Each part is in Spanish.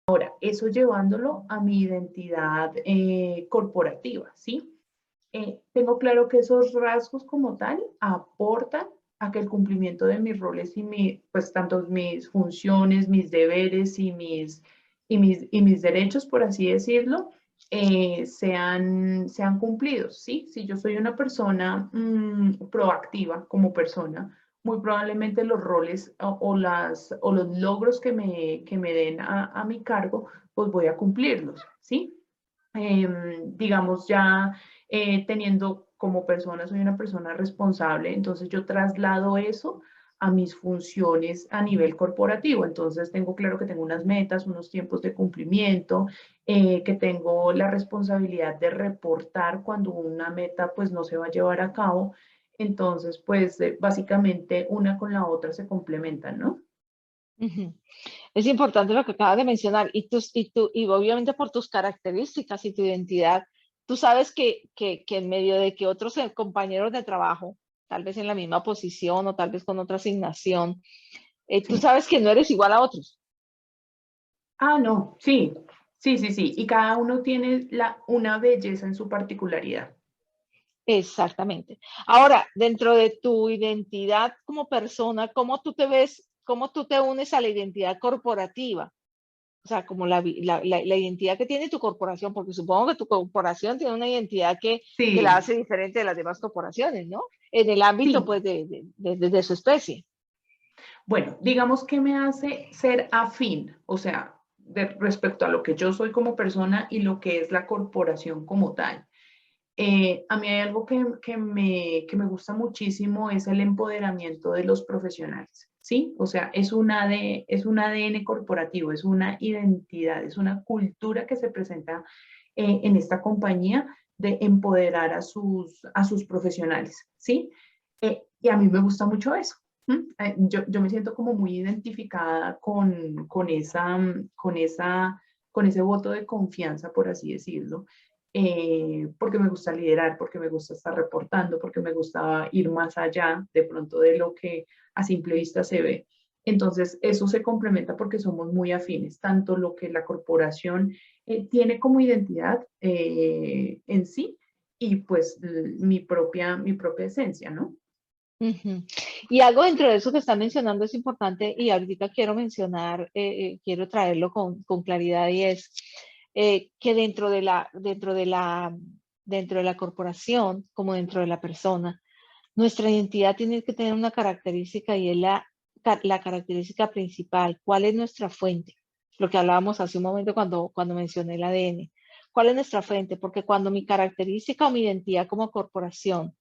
Ahora, eso llevándolo a mi identidad corporativa, ¿sí? Tengo claro que esos rasgos como tal aportan a que el cumplimiento de mis roles y pues tanto mis funciones, mis deberes y mis derechos, por así decirlo, sean cumplidos, ¿sí? Si yo soy una persona proactiva como persona, muy probablemente los roles o los logros que me den a mi cargo, pues voy a cumplirlos, ¿sí? Digamos, ya teniendo como persona, soy una persona responsable, entonces yo traslado eso a mis funciones a nivel corporativo. Entonces tengo claro que tengo unas metas, unos tiempos de cumplimiento, que tengo la responsabilidad de reportar cuando una meta pues no se va a llevar a cabo. Entonces, pues básicamente una con la otra se complementan, ¿no? Ujú. Es importante lo que acabas de mencionar y obviamente por tus características y tu identidad, tú sabes que en medio de que otros compañeros de trabajo, tal vez en la misma posición o tal vez con otra asignación, tú Sí. sabes que no eres igual a otros. Ah, no, sí, sí, sí, sí. Y cada uno tiene una belleza en su particularidad. Exactamente. Ahora, dentro de tu identidad como persona, ¿cómo tú te ves, cómo tú te unes a la identidad corporativa? O sea, como la identidad que tiene tu corporación, porque supongo que tu corporación tiene una identidad que la Sí, hace diferente de las demás corporaciones, ¿no? En el ámbito, sí. pues, de su especie. Bueno, digamos que me hace ser afín, o sea, respecto a lo que yo soy como persona y lo que es la corporación como tal. A mí hay algo que me gusta muchísimo, es el empoderamiento de los profesionales, ¿sí? O sea, es un ADN corporativo, es una identidad, es una cultura que se presenta en esta compañía de empoderar a sus profesionales, ¿sí? Y a mí me gusta mucho eso. Yo me siento como muy identificada con ese voto de confianza, por así decirlo, porque me gusta liderar, porque me gusta estar reportando, porque me gusta ir más allá de pronto de lo que a simple vista se ve. Entonces, eso se complementa porque somos muy afines, tanto lo que la corporación tiene como identidad en sí y pues mi propia esencia, ¿no? Ujú. Y algo dentro de eso que está mencionando es importante y ahorita quiero mencionar, quiero traerlo con claridad y es que dentro de la corporación, como dentro de la persona, nuestra identidad tiene que tener una característica y es la característica principal. ¿Cuál es nuestra fuente? Lo que hablábamos hace un momento cuando mencioné el ADN. ¿Cuál es nuestra fuente? Porque cuando mi característica o mi identidad como corporación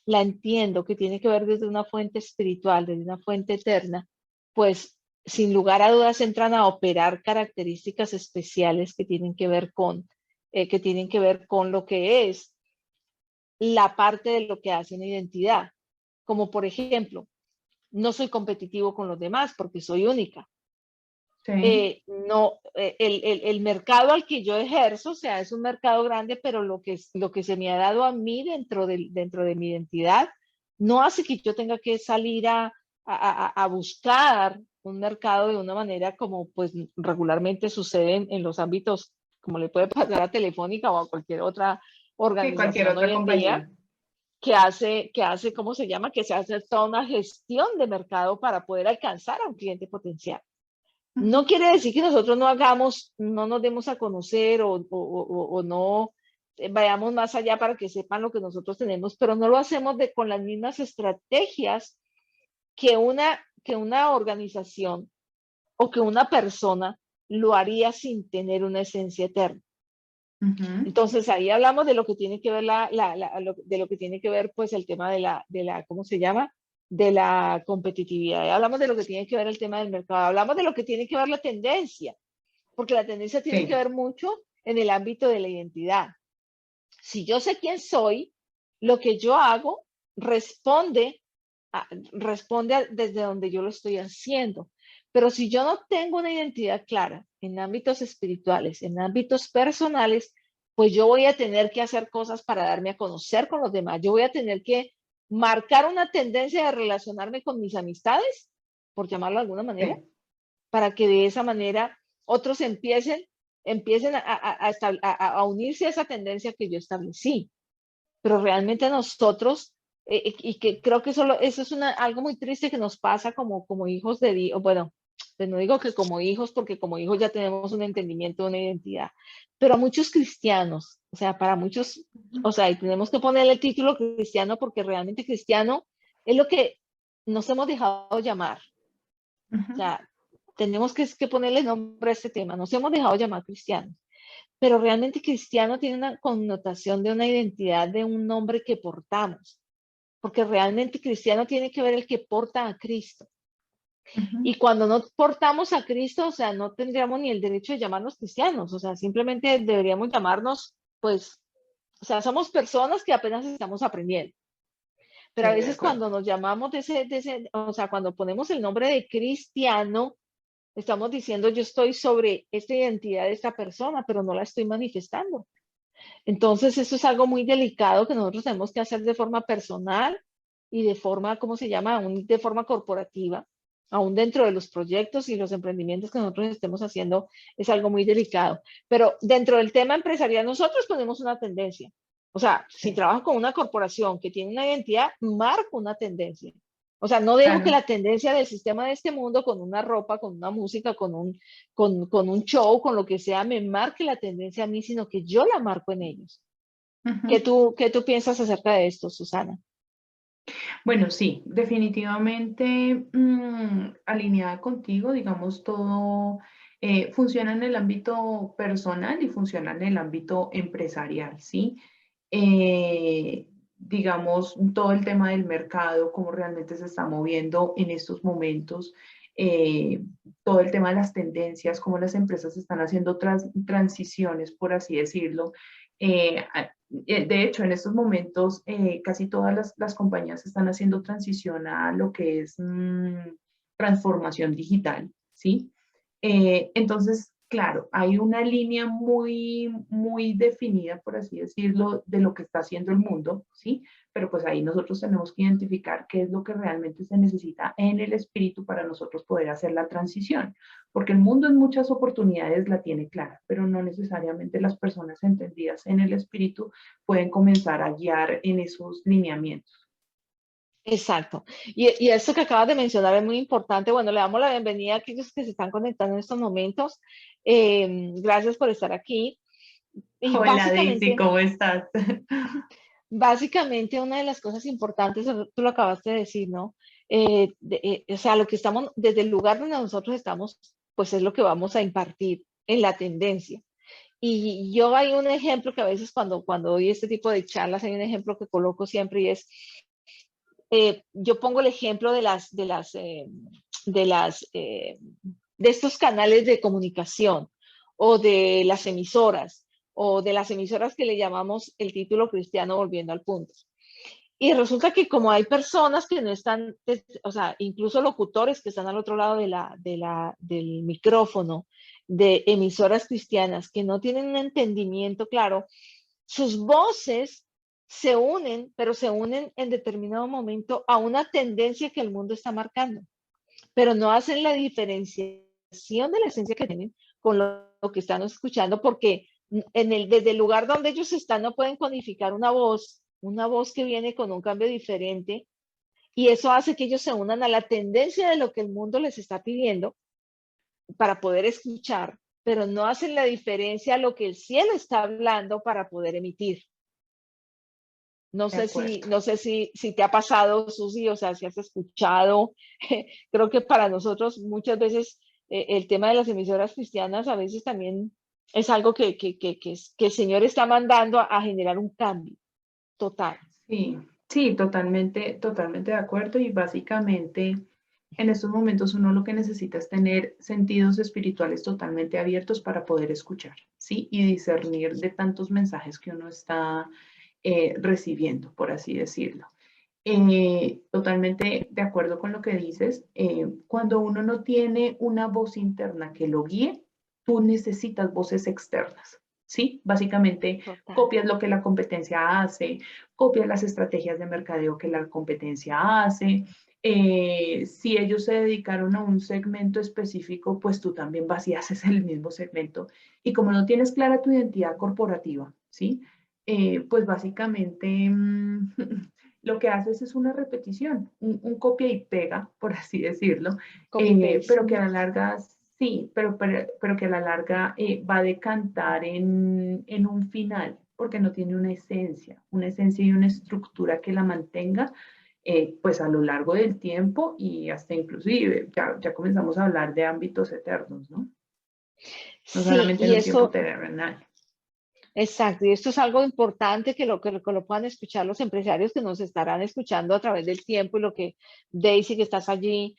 la entiendo que tiene que ver desde una fuente espiritual, desde una fuente eterna, pues sin lugar a dudas entran a operar características especiales que tienen que ver con lo que es la parte de lo que hace una identidad. Como por ejemplo, no soy competitivo con los demás porque soy única. Sí, No, el mercado al que yo ejerzo, o sea, es un mercado grande, pero lo que se me ha dado a mí dentro de mi identidad no hace que yo tenga que salir a buscar un mercado de una manera como pues regularmente sucede en los ámbitos, como le puede pasar a Telefónica o a cualquier otra sí, cualquier organización otra hoy en día compañía. ¿cómo se llama? Que se hace toda una gestión de mercado para poder alcanzar a un cliente potencial. No Ujú. quiere decir que nosotros no nos demos a conocer o no vayamos más allá para que sepan lo que nosotros tenemos, pero no lo hacemos con las mismas estrategias que una organización o que una persona lo haría sin tener una esencia eterna. Ujú. Entonces ahí hablamos de lo que tiene que ver de lo que tiene que ver pues el tema ¿cómo se llama? De la competitividad. Hablamos de lo que tiene que ver el tema del mercado. Hablamos de lo que tiene que ver la tendencia, porque la tendencia tiene que Sí, ver mucho en el ámbito de la identidad. Si yo sé quién soy, lo que yo hago responde, desde donde yo lo estoy haciendo. Pero si yo no tengo una identidad clara en ámbitos espirituales, en ámbitos personales, pues yo voy a tener que hacer cosas para darme a conocer con los demás. Yo voy a tener que marcar una tendencia de relacionarme con mis amistades, por llamarlo de alguna manera, sí. para que de esa manera otros empiecen a unirse a esa tendencia que yo establecí. Pero realmente nosotros, y que creo que eso es algo muy triste que nos pasa como hijos de Dios. Bueno, pues no digo que como hijos, porque como hijos ya tenemos un entendimiento, una identidad, pero a muchos cristianos, o sea, para muchos, o sea, y tenemos que ponerle el título cristiano porque realmente cristiano es lo que nos hemos dejado llamar. O Ujú. sea, tenemos que ponerle nombre a este tema. Nos hemos dejado llamar cristianos, pero realmente cristiano tiene una connotación de una identidad de un nombre que portamos, porque realmente cristiano tiene que ver el que porta a Cristo. Ujú. Y cuando no portamos a Cristo, o sea, no tendríamos ni el derecho de llamarnos cristianos, o sea, simplemente deberíamos llamarnos, pues, o sea, somos personas que apenas estamos aprendiendo. Pero a Sí, de veces acuerdo. cuando nos llamamos o sea, cuando ponemos el nombre de cristiano, estamos diciendo yo estoy sobre esta identidad de esta persona, pero no la estoy manifestando. Entonces, eso es algo muy delicado que nosotros tenemos que hacer de forma personal y de forma, ¿cómo se llama? Aún de forma corporativa, aún dentro de los proyectos y los emprendimientos que nosotros estemos haciendo, es algo muy delicado. Pero dentro del tema empresarial, nosotros ponemos una tendencia. O sea, si Sí, trabajo con una corporación que tiene una identidad, marco una tendencia. O sea, no dejo que claro. la tendencia del sistema de este mundo, con una ropa, con una música, con un show, con lo que sea, me marque la tendencia a mí, sino que yo la marco en ellos. Ujú. Qué tú piensas acerca de esto, Susana? Bueno, sí, definitivamente alineada contigo, digamos, todo funciona en el ámbito personal y funciona en el ámbito empresarial, ¿sí? Eh, digamos, todo el tema del mercado, cómo realmente se está moviendo en estos momentos, eh, todo el tema de las tendencias, cómo las empresas están haciendo transiciones, por así decirlo. De hecho, en estos momentos, casi todas las compañías están haciendo transición a lo que es transformación digital, ¿sí? Entonces, claro, hay una línea muy definida, por así decirlo, de lo que está haciendo el mundo, ¿sí? Pero pues ahí nosotros tenemos que identificar qué es lo que realmente se necesita en el espíritu para nosotros poder hacer la transición, porque el mundo en muchas oportunidades la tiene clara, pero no necesariamente las personas entendidas en el espíritu pueden comenzar a guiar en esos lineamientos. Exacto. Y eso que acabas de mencionar es muy importante. Bueno, le damos la bienvenida a aquellos que se están conectando en estos momentos. Gracias por estar aquí. Y Hola Daisy, básicamente, ¿cómo estás? básicamente una de las cosas importantes, tú lo acabaste de decir, ¿no? O sea, lo que estamos, desde el lugar donde nosotros estamos, pues es lo que vamos a impartir en la tendencia. Y yo hay un ejemplo que a veces cuando doy este tipo de charlas, hay un ejemplo que coloco siempre y es, yo pongo el ejemplo de las, de estos canales de comunicación o de las emisoras que le llamamos el título cristiano volviendo al punto. Y resulta que como hay personas que no están, o sea, incluso locutores que están al otro lado del micrófono, de emisoras cristianas que no tienen un entendimiento claro, sus voces se unen, pero se unen en determinado momento a una tendencia que el mundo está marcando, pero no hacen la diferenciación de la esencia que tienen con lo que están escuchando, porque desde el lugar donde ellos están no pueden codificar una voz que viene con un cambio diferente, y eso hace que ellos se unan a la tendencia de lo que el mundo les está pidiendo para poder escuchar, pero no hacen la diferencia a lo que el cielo está hablando para poder emitir. De acuerdo. No sé si te ha pasado, Susi, o sea, si has escuchado. Creo que para nosotros muchas veces el tema de las emisoras cristianas a veces también es algo que el Señor está mandando a generar un cambio total. Sí, sí, totalmente de acuerdo y básicamente en estos momentos uno lo que necesita es tener sentidos espirituales totalmente abiertos para poder escuchar, ¿sí? Y discernir de tantos mensajes que uno está recibiendo, por así decirlo. Totalmente de acuerdo con lo que dices. Cuando uno no tiene una voz interna que lo guíe, tú necesitas voces externas, ¿sí? Básicamente Total. copias lo que la competencia hace, copias las estrategias de mercadeo que la competencia hace, Si ellos se dedicaron a un segmento específico, pues tú también vas y haces el mismo segmento. Y como no tienes clara tu identidad corporativa, ¿sí? Pues básicamente lo que haces es una repetición, un copia y pega, por así decirlo, Copy-paste. pero que a la larga, sí, pero que a la larga va a decantar en un final, porque no tiene una esencia y una estructura que la mantenga pues a lo largo del tiempo y hasta inclusive ya comenzamos a hablar de ámbitos eternos, ¿no? No Sí, solamente en y un tiempo eso, terrenal. exacto, y esto es algo importante que lo puedan escuchar los empresarios que nos estarán escuchando a través del tiempo y lo que Daisy, que estás allí,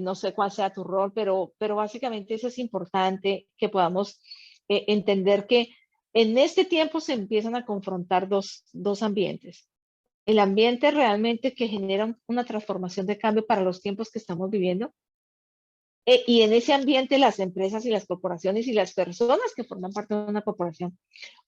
no sé cuál sea tu rol, pero básicamente eso es importante que podamos entender que en este tiempo se empiezan a confrontar dos ambientes. El ambiente realmente que genera una transformación de cambio para los tiempos que estamos viviendo. Y en ese ambiente las empresas y las corporaciones y las personas que forman parte de una corporación,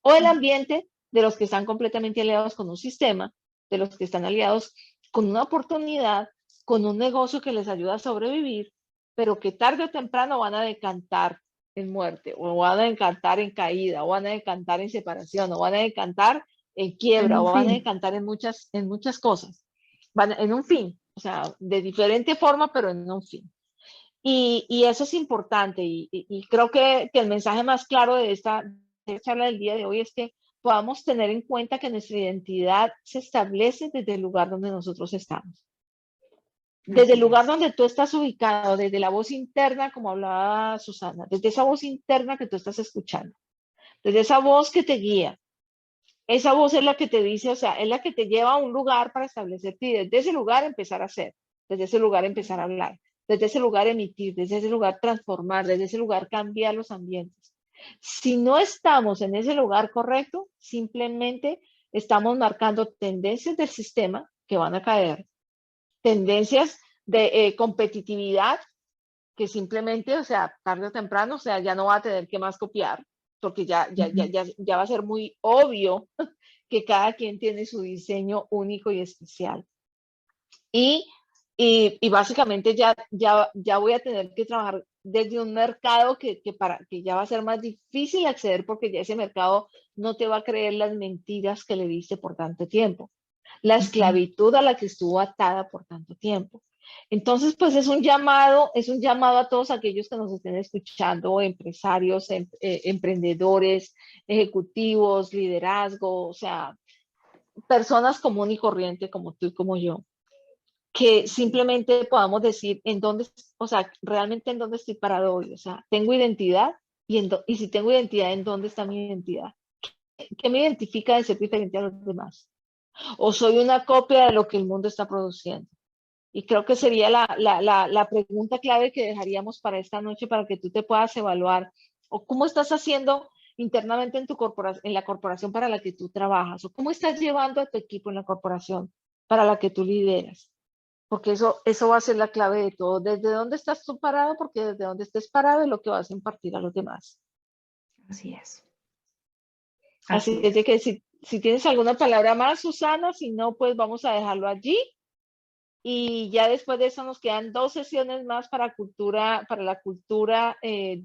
o el ambiente de los que están completamente aliados con un sistema, de los que están aliados con una oportunidad, con un negocio que les ayuda a sobrevivir, pero que tarde o temprano van a decantar en muerte, o van a decantar en caída, o van a decantar en separación, o van a decantar en En quiebra, un o van a fin, decantar en muchas cosas, van en un fin, o sea, de diferente forma, pero en un fin. Y eso es importante y creo que el mensaje más claro de esta charla del día de hoy es que podamos tener en cuenta que nuestra identidad se establece desde el lugar donde nosotros estamos. Desde el así lugar es. donde tú estás ubicado, desde la voz interna, como hablaba Susana, desde esa voz interna que tú estás escuchando, desde esa voz que te guía. Esa voz es la que te dice, o sea, es la que te lleva a un lugar para establecerte y desde ese lugar empezar a hacer, desde ese lugar empezar a hablar, desde ese lugar emitir, desde ese lugar transformar, desde ese lugar cambiar los ambientes. Si no estamos en ese lugar correcto, simplemente estamos marcando tendencias del sistema que van a caer, tendencias de competitividad que simplemente, o sea, tarde o temprano, o sea, ya no va a tener que más copiar, porque ya va a ser muy obvio que cada quien tiene su diseño único y especial. Y, y básicamente ya voy a tener que trabajar desde un mercado que ya va a ser más difícil acceder porque ya ese mercado no te va a creer las mentiras que le diste por tanto tiempo, la esclavitud a la que estuvo atada por tanto tiempo. Entonces, pues es un llamado a todos aquellos que nos estén escuchando, empresarios, emprendedores, ejecutivos, liderazgo, o sea, personas común y corriente como tú y como yo, que simplemente podamos decir en dónde, o sea, realmente en dónde estoy parado hoy, o sea, tengo identidad y si tengo identidad, ¿en dónde está mi identidad? ¿Qué me identifica de ser diferente a los demás? ¿O soy una copia de lo que el mundo está produciendo? Y creo que sería la pregunta clave que dejaríamos para esta noche para que tú te puedas evaluar o cómo estás haciendo internamente en tu corporación, en la corporación para la que tú trabajas o cómo estás llevando a tu equipo en la corporación para la que tú lideras. Porque eso va a ser la clave de todo. ¿Desde dónde estás tú parado? Porque desde dónde estés parado es lo que vas a impartir a los demás. Así es. Así Así es de es. que si tienes alguna palabra más, Susana, si no, pues vamos a dejarlo allí. Y ya después de eso nos quedan 2 sesiones más para la cultura en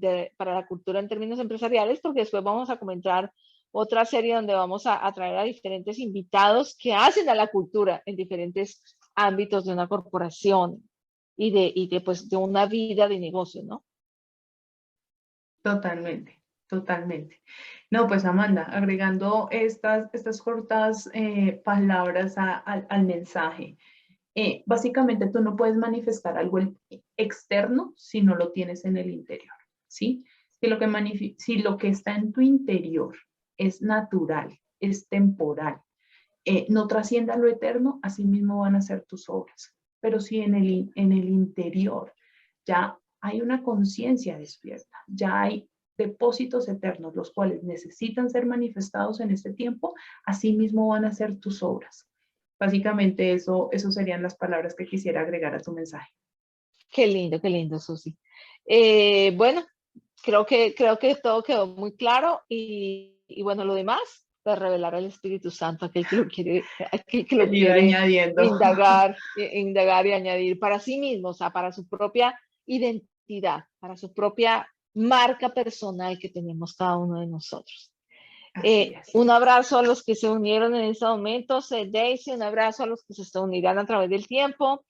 términos empresariales, porque después vamos a comentar otra serie donde vamos a traer a diferentes invitados que hacen a la cultura en diferentes ámbitos de una corporación pues, de una vida de negocio, ¿no? Totalmente, totalmente. No, pues Amanda, agregando estas cortas palabras al mensaje. Básicamente tú no puedes manifestar algo externo si no lo tienes en el interior, ¿sí? Si lo que está en tu interior es natural, es temporal, no trascienda lo eterno, así mismo van a ser tus obras. Pero si en el interior ya hay una conciencia despierta, ya hay depósitos eternos, los cuales necesitan ser manifestados en este tiempo, así mismo van a ser tus obras. Básicamente eso serían las palabras que quisiera agregar a tu mensaje. Qué lindo, Susi. Bueno, creo que todo quedó muy claro y bueno, lo demás de revelar al Espíritu Santo, aquel que lo El ir quiere añadiendo. indagar, indagar y añadir para sí mismo, o sea, para su propia identidad, para su propia marca personal que tenemos cada uno de nosotros. Así es. Un abrazo a los que se unieron en estos momentos. Daisy, un abrazo a los que se unirán a través del tiempo.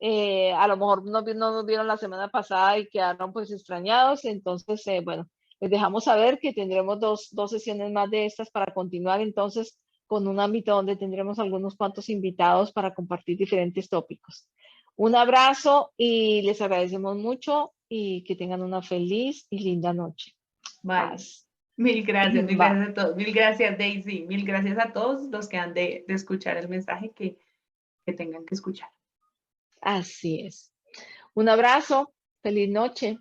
A lo mejor no nos vieron la semana pasada y quedaron pues extrañados. Entonces, bueno, les dejamos saber que tendremos dos sesiones más de estas para continuar entonces con un ámbito donde tendremos algunos cuantos invitados para compartir diferentes tópicos. Un abrazo y les agradecemos mucho y que tengan una feliz y linda noche. Vale. Mil gracias Va. a todos. Mil gracias, Daisy. Mil gracias a todos los que han de escuchar el mensaje que tengan que escuchar. Así es. Un abrazo. Feliz noche.